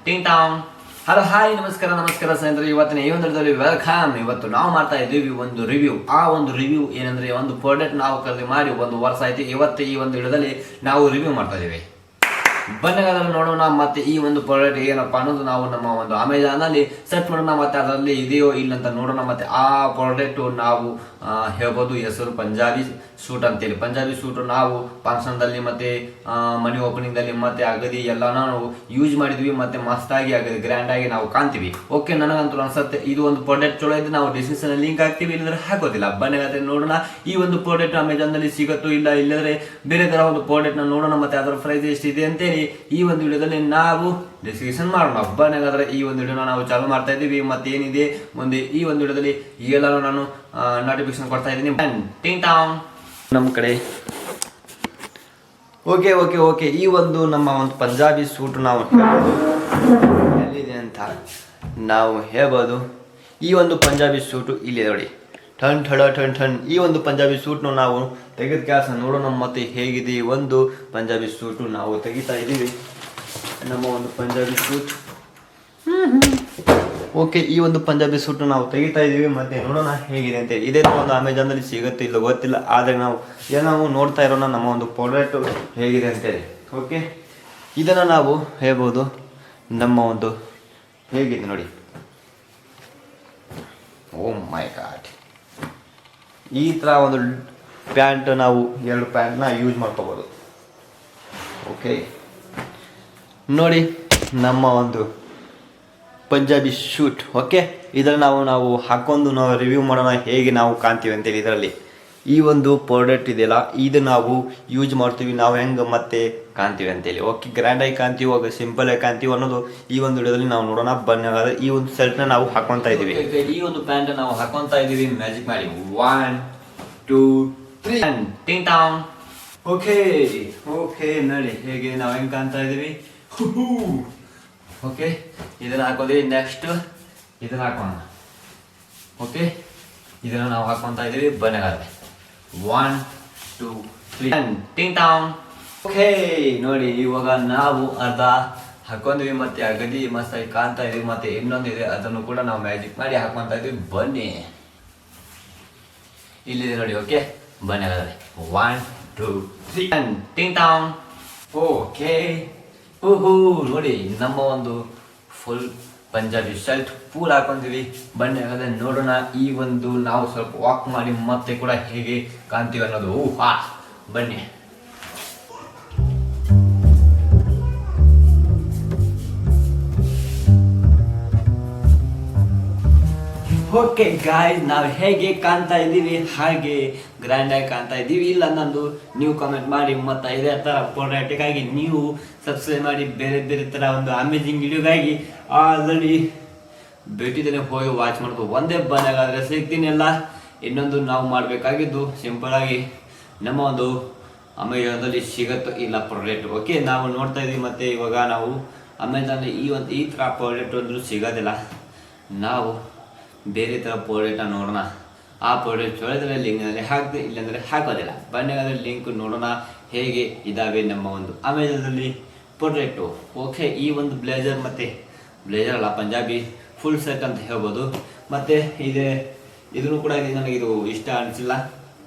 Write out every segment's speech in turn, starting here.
ಟಿಂಗ್ ಟಾಂಗ್. Hello hi ನಮಸ್ಕಾರ ಸ್ನೇಹಿತರೆ, ಇವತ್ತಿನ ಈ ಒಂದು ವಿಡಿಯೋದಲ್ಲಿ ವೆಲ್ಕಮ್. ಇವತ್ತು ನಾವು ಮಾಡ್ತಾ ಇದ್ದೀವಿ ಒಂದು ರಿವ್ಯೂ. ಆ ಒಂದು ರಿವ್ಯೂ ಏನಂದ್ರೆ, ಒಂದು ಪ್ರಾಡಕ್ಟ್ ನಾವು ಖರೀದಿ ಮಾಡಿ ಒಂದು ವರ್ಷ ಆಯ್ತು. ಇವತ್ತು ಈ ಒಂದು ವಿಡಿಯೋದಲ್ಲಿ ನಾವು ರಿವ್ಯೂ ಮಾಡ್ತಾ ಇದ್ದೀವಿ. ಬನ್ನಿಗಾದ್ರೆ ನೋಡೋಣ ಮತ್ತೆ ಈ ಒಂದು ಪ್ರಾಡಕ್ಟ್ ಏನಪ್ಪಾ ಅನ್ನೋದು ನಾವು ನಮ್ಮ ಒಂದು ಅಮೆಜಾನ್ ಅಲ್ಲಿ ಸರ್ಚ್ ಮಾಡೋಣ, ಮತ್ತೆ ಅದರಲ್ಲಿ ಇದೆಯೋ ಇಲ್ಲ ಅಂತ ನೋಡೋಣ. ಮತ್ತೆ ಆ ಪ್ರಾಡಕ್ಟ್ ನಾವು ಹೇಳ್ಬೋದು ಹೆಸರು ಪಂಜಾಬಿ ಸೂಟ್ ಅಂತೇಳಿ. ಪಂಜಾಬಿ ಸೂಟ್ ನಾವು ಫಂಕ್ಷನ್ ದಲ್ಲಿ ಮತ್ತೆ ಮನಿ ಓಪನಿಂಗ್ ದಲ್ಲಿ ಮತ್ತೆ ಅಗದಿ ಎಲ್ಲ ನಾವು ಯೂಸ್ ಮಾಡಿದ್ವಿ. ಮತ್ತೆ ಮಸ್ತ್ ಆಗಿ ಅಗದಿ ಗ್ರ್ಯಾಂಡ್ ಆಗಿ ನಾವು ಕಾಣ್ತೀವಿ. ಓಕೆ, ನನಗಂತೂ ಅನ್ಸುತ್ತೆ ಇದು ಒಂದು ಪ್ರಾಡಕ್ಟ್ ಚಲೋ ಇದೆ. ನಾವು ಡಿಸ್ಕ್ರಿಪ್ಷನ್ ಲಿಂಕ್ ಹಾಕ್ತೀವಿ, ಇಲ್ಲದ್ರೆ ಹಾಕೋದಿಲ್ಲ. ಬನ್ನಿಗಾದ್ರೆ ನೋಡೋಣ ಈ ಒಂದು ಪ್ರಾಡಕ್ಟ್ ಅಮೆಜಾನ್ ನಲ್ಲಿ ಸಿಗುತ್ತೋ ಇಲ್ಲ, ಇಲ್ಲದ್ರೆ ಬೇರೆ ತರ ಒಂದು ಪ್ರಾಡಕ್ಟ್ ನ ನೋಡೋಣ. ಮತ್ತೆ ಅದರ ಪ್ರೈಸ್ ಎಷ್ಟಿದೆ ಅಂತೇಳಿ ಈ ಒಂದು ವಿಡಿಯೋದಲ್ಲಿ ನಾವು ಡಿಸ್ಕಷನ್ ಮಾಡೋಣ. ಬನ್ನಿಗಾದ್ರೆ ಈ ಒಂದು ವಿಡಿಯೋನ ನಾವು ಚಾಲು ಮಾಡ್ತಾ ಇದ್ದೀವಿ. ಮತ್ತೆ ಏನಿದೆ ಮುಂದೆ ಈ ಒಂದು ವಿಡಿಯೋದಲ್ಲಿ ಎಲ್ಲರೂ ನಾನು ನೋಟಿಫಿಕೇಶನ್ ಕೊಡ್ತಾ ಇದ್ದೀನಿ. ಟಿಂಗ್ ಟಾಂಗ್ ನಮ್ಮ ಕಡೆ. ಓಕೆ ಓಕೆ ಓಕೆ ಈ ಒಂದು ನಮ್ಮ ಒಂದು ಪಂಜಾಬಿ ಸೂಟ್ ನಾವು ಎಲ್ಲಿದೆ ಅಂತ ನಾವು ಹೇಳ್ಬೋದು. ಈ ಒಂದು ಪಂಜಾಬಿ ಸೂಟು ಇಲ್ಲಿ ನೋಡಿ, ಟನ್ ಠಳ ಟನ್ ಟನ್. ಈ ಒಂದು ಪಂಜಾಬಿ ಸೂಟ್ನು ನಾವು ತೆಗೆದ ಕೆಲಸ ನೋಡೋಣ ಮತ್ತೆ ಹೇಗಿದೆ ಒಂದು ಪಂಜಾಬಿ ಸೂಟು ನಾವು ತೆಗಿತಾ ಇದ್ದೀವಿ. ನಮ್ಮ ಒಂದು ಪಂಜಾಬಿ ಸೂಟ್ ಓಕೆ, ಈ ಒಂದು ಪಂಜಾಬಿ ಸೂಟ್ ನಾವು ತೆಗಿತಾ ಇದೀವಿ. ಮತ್ತೆ ನೋಡೋಣ ಹೇಗಿದೆ ಅಂತ. ಇದೇ ಒಂದು ಅಮೆಜಾನ್ ಅಲ್ಲಿ ಸಿಗುತ್ತೆ ಇಲ್ಲ ಗೊತ್ತಿಲ್ಲ, ಆದ್ರೆ ನಾವು ನೋಡ್ತಾ ಇರೋಣ ನಮ್ಮ ಒಂದು ಪ್ರಾಡಕ್ಟ್ ಹೇಗಿದೆ ಅಂತೇಳಿ. ಓಕೆ, ಇದನ್ನ ನಾವು ಹೇಳ್ಬೋದು ನಮ್ಮ ಒಂದು ಹೇಗಿದೆ ನೋಡಿ. ಓ ಮೈ ಗಾಡ್, ಈ ತರ ಒಂದು ಪ್ಯಾಂಟ್ ನಾವು 2 ಪ್ಯಾಂಟ್ನ ಯೂಸ್ ಮಾಡ್ಕೋಬಹುದು. ಓಕೆ ನೋಡಿ ನಮ್ಮ ಒಂದು ಪಂಜಾಬಿ ಶೂಟ್. ಓಕೆ, ಇದನ್ನು ನಾವು ಹಾಕೊಂಡು ನಾವು ರಿವ್ಯೂ ಮಾಡೋಣ ಹೇಗೆ ನಾವು ಕಾಣ್ತೀವಿ ಅಂತೇಳಿ. ಇದರಲ್ಲಿ ಈ ಒಂದು ಪ್ರಾಡಕ್ಟ್ ಇದೆಯಲ್ಲ, ಇದು ನಾವು ಯೂಸ್ ಮಾಡ್ತೀವಿ, ನಾವು ಹೆಂಗೆ ಮತ್ತೆ ಕಾಣ್ತೀವಿ ಅಂತೇಳಿ. ಓಕೆ, ಗ್ರ್ಯಾಂಡ್ ಆಗಿ ಕಾಣ್ತೀವಿ, ಹೋಗಿ ಸಿಂಪಲ್ ಆಗಿ ಕಾಣ್ತೀವಿ ಅನ್ನೋದು ಈ ಒಂದು ವಿಡಿಯೋದಲ್ಲಿ ನಾವು ನೋಡೋಣ. ಬನ್ನಿ, ಈ ಒಂದು ಶರ್ಟ್ನ ನಾವು ಹಾಕೊತಾ ಇದೀವಿ. ಈ ಒಂದು ಪ್ಯಾಂಟ್ ನಾವು ಹಾಕೊತಾ ಇದೀವಿ. ಮ್ಯಾಜಿಕ್ ಮಾಡಿ 1 2 3 ಟಿಂಗ್ ಟಾಂಗ್. ಓಕೆ ಓಕೆ ನೋಡಿ ಹೇಗೆ ನಾವು ಹೆಂಗೆ ಕಾಣ್ತಾ ಇದೀವಿ. ಓಕೆ, ಇದನ್ನ ಹಾಕೋದ್ವಿ. ನೆಕ್ಸ್ಟ್ ಇದನ್ನ ಹಾಕೋಣ. ಓಕೆ, ಇದನ್ನ ನಾವು ಹಾಕೊಂತ ಇದೀವಿ. ಬನ್ನಿಗಾದ್ರೆ 1 2 3 ಟಿಂಗ್ ಟಾಂಗ್. ಓಕೆ ನೋಡಿ, ಇವಾಗ ನಾವು ಅರ್ಧ ಹಾಕೊಂಡ್ವಿ. ಮತ್ತೆ ಅಗದಿ ಮಸ್ತ್ ಆಗಿ ಕಾಣ್ತಾ ಇದೀವಿ. ಮತ್ತೆ ಇನ್ನೊಂದಿದೆ, ಅದನ್ನು ಕೂಡ ನಾವು ಮ್ಯಾಜಿಕ್ ಮಾಡಿ ಹಾಕೊಂತ ಇದೀವಿ. ಬನ್ನಿ, ಇಲ್ಲಿದೆ ನೋಡಿ. ಓಕೆ, ಬನ್ನಿಗಾದ್ರೆ 1 2 3 ಟಿಂಗ್ ಟಾಂಗ್. ಓಕೆ, ಓಹೋ ನೋಡಿ ನಮ್ಮ ಒಂದು ಫುಲ್ ಪಂಜಾಬಿ ಶರ್ಟ್ ಫುಲ್ ಹಾಕೊಂಡಿವಿ. ಬನ್ನಿ ಹಾಗಾದ್ರೆ ನೋಡೋಣ ಈ ಒಂದು ನಾವು ಸ್ವಲ್ಪ ವಾಕ್ ಮಾಡಿ ಮತ್ತೆ ಕೂಡ ಹೇಗೆ ಕಾಣ್ತೀವಿ ಅನ್ನೋದು. ಹಾ ಬನ್ನಿ. ಓಕೆ ಗಾಯ್ಸ್, ನಾವು ಹೇಗೆ ಕಾಣ್ತಾ ಇದ್ದೀವಿ ಹಾಗೆ ಗ್ರ್ಯಾಂಡ್ ಆಗಿ ಕಾಣ್ತಾ ಇದ್ದೀವಿ ಇಲ್ಲ ನಂದು ನೀವು ಕಾಮೆಂಟ್ ಮಾಡಿ. ಮತ್ತು ಇದೇ ಥರ ಪ್ರಾಡಕ್ಟಿಗಾಗಿ ನೀವು ಸಬ್ಸ್ಕ್ರೈಬ್ ಮಾಡಿ. ಬೇರೆ ಬೇರೆ ಥರ ಒಂದು ಅಮೇಜಿಂಗ್ ವಿಡಿಯೋಗಾಗಿ ಆಲ್ರೆಡಿ ಭೇಟಿದ್ದೇನೆ, ಹೋಗಿ ವಾಚ್ ಮಾಡ್ಬೋದು. ಒಂದೇ ಬನ್ನಾಗಾದರೆ ಸಿಗ್ತೀನಿ ಎಲ್ಲ. ಇನ್ನೊಂದು ನಾವು ಮಾಡಬೇಕಾಗಿದ್ದು ಸಿಂಪಲ್ ಆಗಿ ನಮ್ಮ ಒಂದು ಅಮೆಜಾನ್ದಲ್ಲಿ ಸಿಗುತ್ತೋ ಇಲ್ಲ ಪ್ರಾಡಕ್ಟ್. ಓಕೆ, ನಾವು ನೋಡ್ತಾ ಇದ್ದೀವಿ. ಮತ್ತು ಇವಾಗ ನಾವು ಅಮೆಜಾನಲ್ಲಿ ಈ ಥರ ಪ್ರಾಡಕ್ಟ್ ಅಂದರೂ ಸಿಗೋದಿಲ್ಲ. ನಾವು ಬೇರೆ ಥರ ಪ್ರಾಡಕ್ಟ್ನ ನೋಡೋಣ. ಆ ಪ್ರಾಡಕ್ಟ್ ಚೊಳಿದ್ರೆ ಲಿಂಕ್ನಲ್ಲಿ ಹಾಕ್ದೆ, ಇಲ್ಲಾಂದರೆ ಹಾಕೋದಿಲ್ಲ. ಬನ್ನಿಗಾದ್ರೆ ಲಿಂಕ್ ನೋಡೋಣ ಹೇಗೆ ಇದ್ದಾವೆ ನಮ್ಮ ಒಂದು ಅಮೆಜಾನಲ್ಲಿ ಪ್ರಾಡಕ್ಟು. ಓಕೆ, ಈ ಒಂದು ಬ್ಲೇಜರ್ ಮತ್ತು ಬ್ಲೇಜರ್ ಅಲ್ಲ, ಪಂಜಾಬಿ ಫುಲ್ ಸೆಟ್ ಅಂತ ಹೇಳ್ಬೋದು. ಮತ್ತು ಇದನ್ನು ಕೂಡ ನನಗೆ ಇದು ಇಷ್ಟ ಅನಿಸಿಲ್ಲ.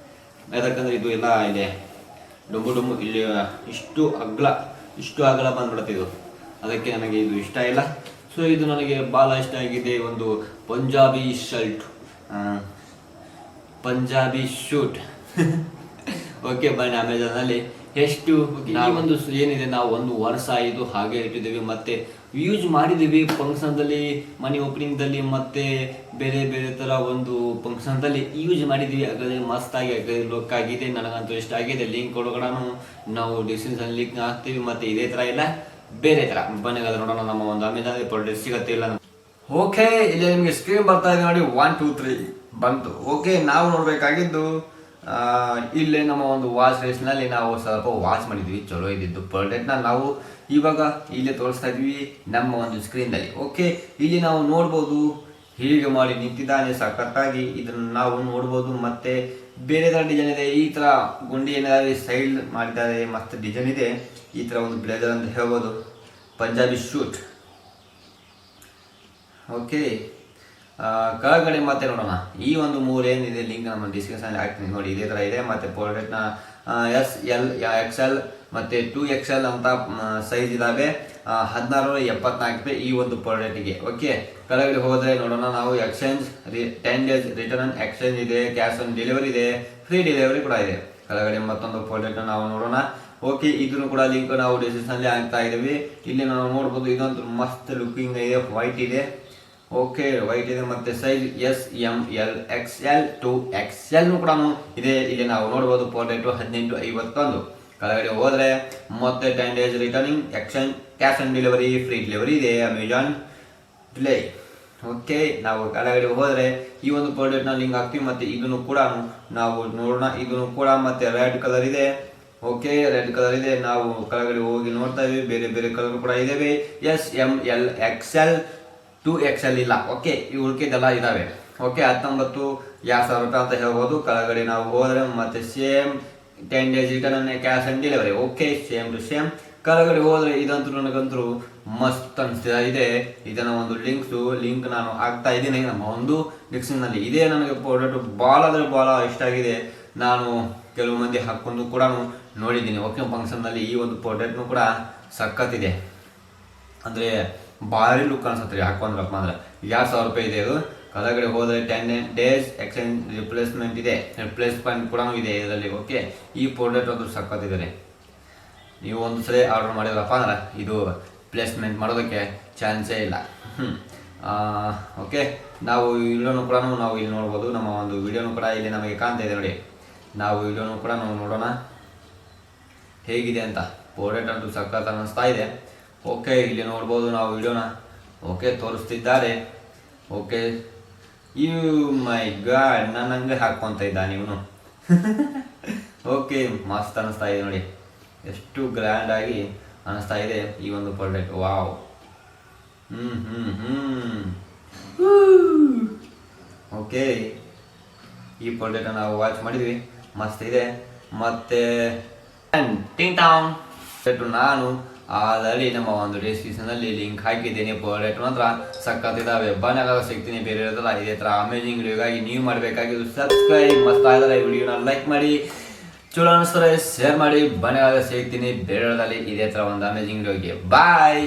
ಯಾಕಂದರೆ ಇದು ಎಲ್ಲ ಇದೆ ಡೊಂಬು ಇಲ್ಲಿ ಇಷ್ಟು ಅಗಲ ಬಂದ್ಬಿಡುತ್ತೆ ಇದು. ಅದಕ್ಕೆ ನನಗೆ ಇದು ಇಷ್ಟ ಇಲ್ಲ. ಸೊ ಇದು ನನಗೆ ಭಾಳ ಇಷ್ಟ ಆಗಿದೆ. ಒಂದು Punjabi shirt, Punjabi shoot. Okay ಬನ್ನಿ, ಅಮೆಜಾನಲ್ಲಿ ಎಷ್ಟು ಈ ಒಂದು ಏನಿದೆ ನಾವು 1 ವರ್ಷ ಆಯಿತು ಹಾಗೆ ಇಟ್ಟಿದ್ದೀವಿ. ಮತ್ತೆ ಯೂಸ್ ಮಾಡಿದ್ದೀವಿ ಫಂಕ್ಷನ್ದಲ್ಲಿ, ಮನಿ ಓಪನಿಂಗ್ದಲ್ಲಿ, ಮತ್ತೆ ಬೇರೆ ಬೇರೆ ಥರ ಒಂದು ಫಂಕ್ಷನ್ದಲ್ಲಿ ಯೂಸ್ ಮಾಡಿದ್ದೀವಿ. ಹಾಗಾದರೆ ಮಸ್ತಾಗಿ ಲುಕ್ ಆಗಿದೆ, ನನಗಂತೂ ಇಷ್ಟ ಆಗಿದೆ. ಲಿಂಕ್ ಒಳಗಡೆ ನಾವು ಡಿಸ್ಕ್ರಿಪ್ಷನ್ ಲಿಂಕ್ ಹಾಕ್ತೀವಿ. ಮತ್ತು ಇದೇ ಥರ ಇಲ್ಲ ಬೇರೆ ಥರ. ಬನ್ನಿಗಾದ್ರೆ ನೋಡೋಣ ನಮ್ಮ ಒಂದು ಅಮೆಜಾನ್ ಪ್ರಾಡಕ್ಟ್ ಸಿಗುತ್ತೆ ಇಲ್ಲ. ಓಕೆ, ಇಲ್ಲಿ ನಿಮಗೆ ಸ್ಕ್ರೀನ್ ಬರ್ತಾ ಇದೆ ನೋಡಿ. 1 2 3 ಬಂತು. ಓಕೆ, ನಾವು ನೋಡಬೇಕಾಗಿದ್ದು ಇಲ್ಲೇ ನಮ್ಮ ಒಂದು ವಾಚ್ ರೇಸ್ನಲ್ಲಿ ನಾವು ಸ್ವಲ್ಪ ವಾಚ್ ಮಾಡಿದ್ವಿ. ಚಲೋ ಇದ್ದಿದ್ದು ಪ್ರಾಡಕ್ಟ್ನ ನಾವು ಇವಾಗ ಇಲ್ಲೇ ತೋರಿಸ್ತಾ ಇದ್ವಿ ನಮ್ಮ ಒಂದು ಸ್ಕ್ರೀನ್ನಲ್ಲಿ. ಓಕೆ, ಇಲ್ಲಿ ನಾವು ನೋಡ್ಬೋದು ಹೀಗೆ ಮಾಡಿ ನಿಂತಿದ್ದಾನೆ ಸಖತ್ತಾಗಿ. ಇದನ್ನು ನಾವು ನೋಡ್ಬೋದು. ಮತ್ತೆ ಬೇರೆ ಥರ ಡಿಸೈನ್ ಇದೆ. ಈ ಥರ ಗುಂಡಿ ಏನಾದ್ರೆ ಸೈಡ್ ಮಾಡಿದ್ದಾರೆ, ಮಸ್ತ್ ಡಿಸೈನ್ ಇದೆ. ಈ ಥರ ಒಂದು ಬ್ಲೇಜರ್ ಅಂತ ಹೇಳ್ಬೋದು. ಪಂಜಾಬಿ ಶೂಟ್ ಓಕೆ, ಕೆಳಗಡೆ ಮತ್ತೆ ನೋಡೋಣ. ಈ ಒಂದು 3 ಏನಿದೆ ಲಿಂಕ್ ನಮ್ಮ ಡಿಸ್ಕ್ರಿಪ್ಷನ್ ಹಾಕ್ತೀನಿ ನೋಡಿ. ಇದೇ ಥರ ಇದೆ. ಮತ್ತು ಪ್ರಾಡಕ್ಟ್ನ SL XL ಮತ್ತು 2XL ಅಂತ ಸೈಜ್ ಇದ್ದಾವೆ. 1674 ಈ ಒಂದು ಪ್ರಾಡಕ್ಟಿಗೆ. ಓಕೆ, ಕೆಳಗಡೆ ಹೋದರೆ ನೋಡೋಣ ನಾವು. ಎಕ್ಸ್ಚೇಂಜ್ 10 days ರಿಟರ್ನ್ ಎಕ್ಸ್ಚೇಂಜ್ ಇದೆ, ಕ್ಯಾಶ್ ಆನ್ ಡೆಲಿವರಿ ಇದೆ, ಫ್ರೀ ಡೆಲಿವರಿ ಕೂಡ ಇದೆ. ಕೆಳಗಡೆ ಮತ್ತೊಂದು ಪ್ರಾಡಕ್ಟ್ನ ನಾವು ನೋಡೋಣ. ಓಕೆ, ಇದನ್ನು ಕೂಡ ಲಿಂಕ್ ನಾವು ಡಿಸ್ಕ್ರಿಪ್ಷನ್ಲಿ ಹಾಕ್ತಾ ಇದ್ದೀವಿ. ಇಲ್ಲಿ ನಾವು ನೋಡ್ಬೋದು, ಇದಂತೂ ಮಸ್ತ್ ಲುಕಿಂಗ್ ಇದೆ, ವೈಟ್ ಇದೆ. ಓಕೆ, ವೈಟ್ ಇದೆ ಮತ್ತು ಸೈಜ್ SML XL 2XL ಕೂಡ ಇದೆ. ಇಲ್ಲಿ ನಾವು ನೋಡ್ಬೋದು ಪ್ರಾಡಕ್ಟ್ 1851. ಕೆಳಗಡೆ ಹೋದರೆ ಮತ್ತೆ 10 days returning exchange, cash on delivery, free delivery ಇದೆ, ಅಮೆಜಾನ್ ಪ್ಲೇ. ಓಕೆ, ನಾವು ಕೆಳಗಡೆ ಹೋದರೆ ಈ ಒಂದು ಪ್ರಾಡಕ್ಟ್ನ ಲಿಂಕ್ ಹಾಕ್ತೀವಿ. ಮತ್ತು ಇದನ್ನು ಕೂಡ ನಾವು ನೋಡೋಣ. ಇದನ್ನು ಕೂಡ ಮತ್ತೆ ರೆಡ್ ಕಲರ್ ಇದೆ. ಓಕೆ, ರೆಡ್ ಕಲರ್ ಇದೆ. ನಾವು ಕೆಳಗಡೆ ಹೋಗಿ ನೋಡ್ತಾ ಇದ್ದೀವಿ, ಬೇರೆ ಬೇರೆ ಕಲರ್ ಕೂಡ ಇದಾವೆ. SML XL 2XL ಇಲ್ಲ. ಓಕೆ, ಈ ಉಳ್ಕಿದ್ದೆಲ್ಲ ಇದಾವೆ. ಓಕೆ, 19,000 ರೂಪಾಯಿ ಅಂತ ಹೇಳ್ಬೋದು. ಕೆಳಗಡೆ ನಾವು ಹೋದರೆ ಮತ್ತೆ same 10 days return, cash on delivery. Okay, same to same. ಕೆಳಗಡೆ ಹೋದರೆ ಇದಂತೂ ನನಗಂತೂ ಮಸ್ತ್ ಅನಿಸ್ತಾ ಇದೆ. ಇದನ್ನ ಒಂದು ಲಿಂಕ್ ನಾನು ಹಾಕ್ತಾ ಇದ್ದೀನಿ ನಮ್ಮ ಒಂದು ಡಿಸ್ಕ್ರಿಪ್ಷನ್ನಲ್ಲಿ. ಇದೇ ನನಗೆ ಪ್ರಾಡಕ್ಟ್ ಭಾಳ ಅಂದರೆ ಭಾಳ ಇಷ್ಟ ಆಗಿದೆ. ನಾನು ಕೆಲವು ಮಂದಿ ಹಾಕ್ಕೊಂಡು ಕೂಡ ನೋಡಿದ್ದೀನಿ. ಓಕೆ, ಫಂಕ್ಷನ್ನಲ್ಲಿ ಈ ಒಂದು ಪ್ರಾಡಕ್ಟ್ನು ಕೂಡ ಸಖತ್ತಿದೆ. ಅಂದರೆ ಭಾರಿ ಲುಕ್ ಅನ್ಸುತ್ತೆ ಹಾಕೊಂಡ್ರಪ್ಪ ಅಂದ್ರೆ. 2,000 ರೂಪಾಯಿ ಇದೆ ಇದು. ಕೆಳಗಡೆ ಹೋದರೆ 10 days ಎಕ್ಸ್ಚೇಂಜ್ ರಿಪ್ಲೇಸ್ಮೆಂಟ್ ಇದೆ, ರಿಪ್ಲೇಸ್ಮೆಂಟ್ ಕೂಡ ಇದೆ ಇದರಲ್ಲಿ. ಓಕೆ, ಈ ಪ್ರಾಡಕ್ಟ್ ಒಂದು ಸಖತ್ತಿದೆ. ನೀವು ಒಂದು ಸಲ ಆರ್ಡರ್ ಮಾಡಿದ್ರಪ್ಪ ಅಂದ್ರೆ ಇದು ಪ್ಲೇಸ್ಮೆಂಟ್ ಮಾಡೋದಕ್ಕೆ ಚಾನ್ಸೇ ಇಲ್ಲ. ಓಕೆ, ನಾವು ವಿಡಿಯೋನು ಕೂಡ ನಾವು ಇಲ್ಲಿ ನೋಡ್ಬೋದು. ನಮ್ಮ ಒಂದು ವಿಡಿಯೋನು ಕೂಡ ಇಲ್ಲಿ ನಮಗೆ ಕಾಣ್ತಾ ಇದೆ ನೋಡಿ. ನಾವು ವಿಡಿಯೋನು ಕೂಡ ನಾವು ನೋಡೋಣ ಹೇಗಿದೆ ಅಂತ. ಪ್ರಾಡಕ್ಟ್ ಅಂತೂ ಸಖತ್ ಅನ್ನಿಸ್ತಾ ಇದೆ. ಓಕೆ, ಇಲ್ಲಿ ನೋಡ್ಬೋದು ನಾವು ವಿಡಿಯೋನ. ಓಕೆ, ತೋರಿಸ್ತಿದ್ದಾರೆ. ಓಕೆ, ಯು ಮೈ ಗಾಡ್, ನಾನು ಹಂಗೆ ಹಾಕ್ಕೊಂತ ಇದ್ದ ನೀವು. ಓಕೆ, ಮಸ್ತ್ ಅನ್ನಿಸ್ತಾ ಇದೆ ನೋಡಿ. ಎಷ್ಟು ಗ್ರ್ಯಾಂಡ್ ಆಗಿ ಅನ್ನಿಸ್ತಾ ಇದೆ ಈ ಒಂದು ಪ್ರಾಡಕ್ಟ್. ವಾವ್. ಓಕೆ, ಈ ಪ್ರಾಡಕ್ಟ್ ನಾವು ವಾಚ್ ಮಾಡಿದ್ವಿ, ಮಸ್ತ್ ಇದೆ. ಮತ್ತೆ ನಾನು ಆಲ್ರೆಡಿ ನಮ್ಮ ಒಂದು ಡಿಸ್ಕ್ರಿಪ್ಷನಲ್ಲಿ ಲಿಂಕ್ ಹಾಕಿದ್ದೇನೆ. ಪ್ರಾಡಕ್ಟ್ ಮಾತ್ರ ಸಖತ್ತಿದ್ದಾವೆ. ಬನ್ನಾಗ ಸಿಗ್ತೀನಿ ಬೇರೆ ಇರೋದಲ್ಲ. ಇದೇ ಥರ ಅಮೇಜಿಂಗ್ ವಿಡಿಯೋಗಾಗಿ ನೀವು ಮಾಡಬೇಕಾಗಿದ್ದು ಸಬ್ಸ್ಕ್ರೈಬ್, ಮಸ್ತ್ ಆಗಿದ್ರೆ ವಿಡಿಯೋನ ಲೈಕ್ ಮಾಡಿ, ಚಲೋ ಅನಿಸ್ತಾರೆ ಶೇರ್ ಮಾಡಿ. ಬನ್ನಾಗ ಸಿಗ್ತೀನಿ ಬೇರೆ ಇರೋದಲ್ಲಿ ಇದೇ ಥರ ಒಂದು ಅಮೇಜಿಂಗ್ ವಿಡಿಯೋಗೆ. ಬಾಯ್.